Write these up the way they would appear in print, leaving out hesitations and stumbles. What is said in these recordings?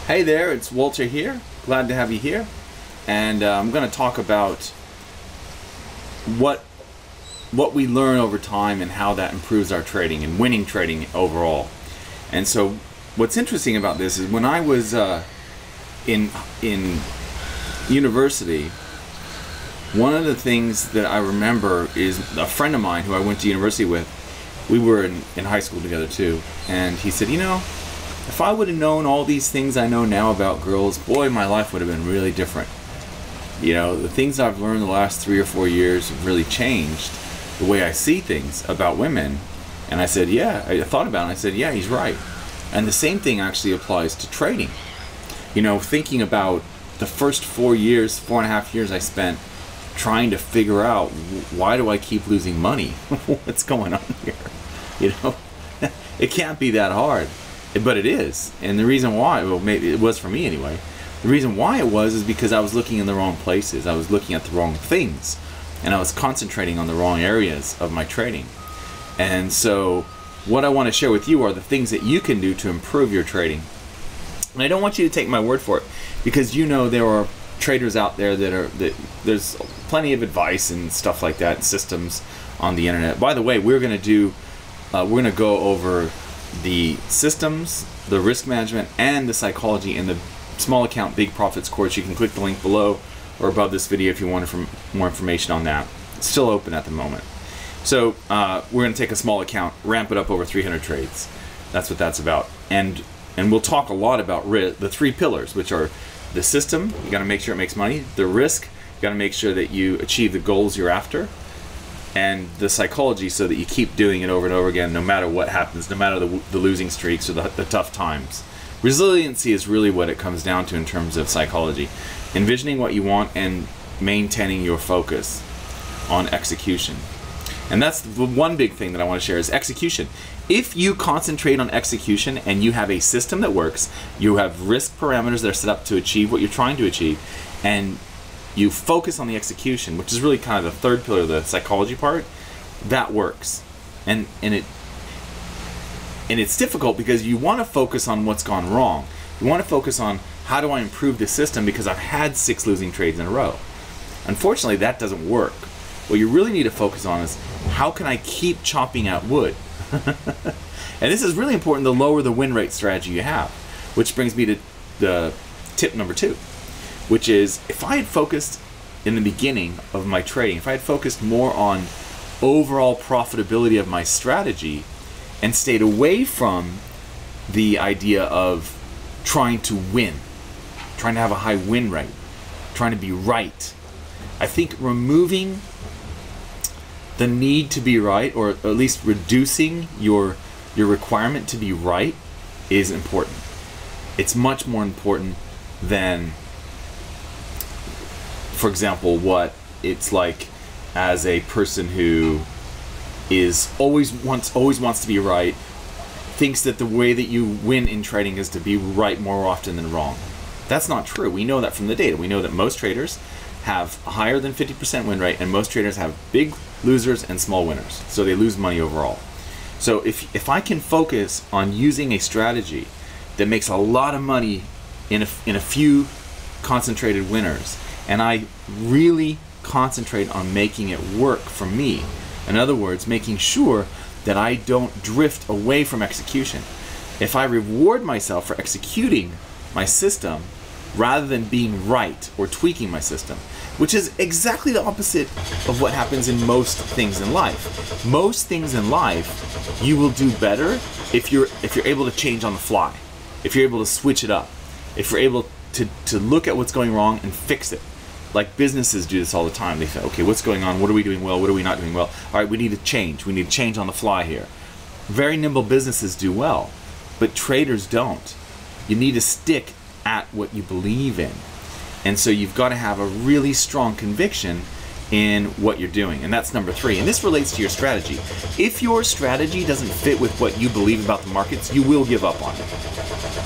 Hey there, it's Walter here. Glad to have you here. And I'm going to talk about what we learn over time and how that improves our trading and winning trading overall. And so what's interesting about this is when I was in university, one of the things that I remember is a friend of mine who I went to university with. We were in high school together too, and he said, you know, if I would have known all these things I know now about girls, boy, my life would have been really different. You know, the things I've learned the last 3 or 4 years have really changed the way I see things about women. And I said, yeah, I thought about it, and I said, yeah, he's right. And the same thing actually applies to trading. You know, thinking about the first 4.5 years I spent trying to figure out, why do I keep losing money? What's going on here? You know, it can't be that hard. But it is, and the reason why, well, maybe it was for me anyway, the reason why it was is because I was looking in the wrong places. I was looking at the wrong things, and I was concentrating on the wrong areas of my trading. And so what I want to share with you are the things that you can do to improve your trading. And I don't want you to take my word for it, because you know there are traders out there that there's plenty of advice and stuff like that, systems on the internet. By the way, we're going to go over the systems, the risk management, and the psychology in the small account big profits course. You can click the link below or above this video if you want more information on that. It's still open at the moment. So we're going to take a small account, ramp it up over 300 trades. That's what that's about. And we'll talk a lot about the three pillars, which are the system. You got to make sure it makes money. The risk, you got to make sure that you achieve the goals you're after. And the psychology, so that you keep doing it over and over again, no matter what happens, no matter the losing streaks or the tough times. Resiliency is really what it comes down to in terms of psychology. Envisioning what you want and maintaining your focus on execution. And that's the one big thing that I want to share is execution. If you concentrate on execution and you have a system that works, you have risk parameters that are set up to achieve what you're trying to achieve, and you focus on the execution, which is really kind of the third pillar, the psychology part, that works. And it's difficult because you want to focus on what's gone wrong. You want to focus on, how do I improve the system because I've had 6 losing trades in a row. Unfortunately, that doesn't work. What you really need to focus on is, how can I keep chopping at wood? And this is really important, the lower the win rate strategy you have. Which brings me to the tip number 2. Which is, if I had focused in the beginning of my trading, if I had focused more on overall profitability of my strategy and stayed away from the idea of trying to win, trying to have a high win rate, trying to be right, I think removing the need to be right, or at least reducing your requirement to be right, is important. It's much more important than, for example, what it's like as a person who is always wants to be right, thinks that the way that you win in trading is to be right more often than wrong. That's not true. We know that from the data. We know that most traders have higher than 50% win rate, and most traders have big losers and small winners, so they lose money overall. So if I can focus on using a strategy that makes a lot of money in a few concentrated winners, and I really concentrate on making it work for me. In other words, making sure that I don't drift away from execution. If I reward myself for executing my system rather than being right or tweaking my system, which is exactly the opposite of what happens in most things in life. Most things in life, you will do better if you're able to change on the fly, if you're able to switch it up, if you're able to look at what's going wrong and fix it. Like businesses do this all the time. They say, okay, what's going on? What are we doing well? What are we not doing well? All right, we need to change. We need to change on the fly here. Very nimble businesses do well, but traders don't. You need to stick at what you believe in. And so you've got to have a really strong conviction in what you're doing. And that's number 3. And this relates to your strategy. If your strategy doesn't fit with what you believe about the markets, you will give up on it.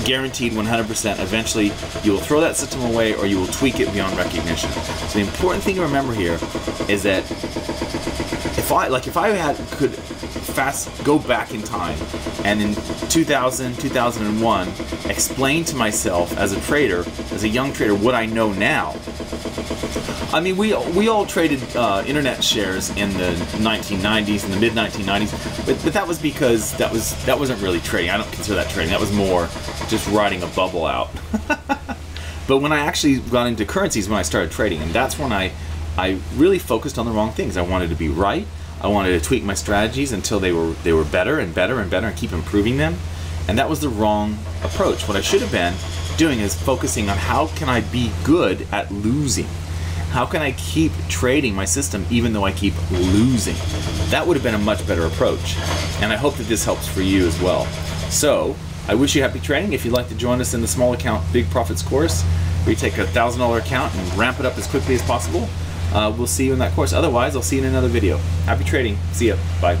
Guaranteed 100%. Eventually, you will throw that system away, or you will tweak it beyond recognition. So the important thing to remember here is that if I could go back in time and in 2000, 2001, explain to myself as a trader, as a young trader, what I know now. I mean, we all traded internet shares in the 1990s, in the mid 1990s, but that was because that wasn't really trading. I don't consider that trading. That was more just riding a bubble out. But when I actually got into currencies, when I started trading, and that's when I really focused on the wrong things. I wanted to be right. I wanted to tweak my strategies until they were better and better and better and keep improving them. And that was the wrong approach. What I should have been doing is focusing on how can I be good at losing? How can I keep trading my system even though I keep losing? That would have been a much better approach. And I hope that this helps for you as well. So, I wish you happy trading. If you'd like to join us in the Small Account Big Profits course, where you take a $1,000 account and ramp it up as quickly as possible, we'll see you in that course. Otherwise, I'll see you in another video. Happy trading. See ya. Bye.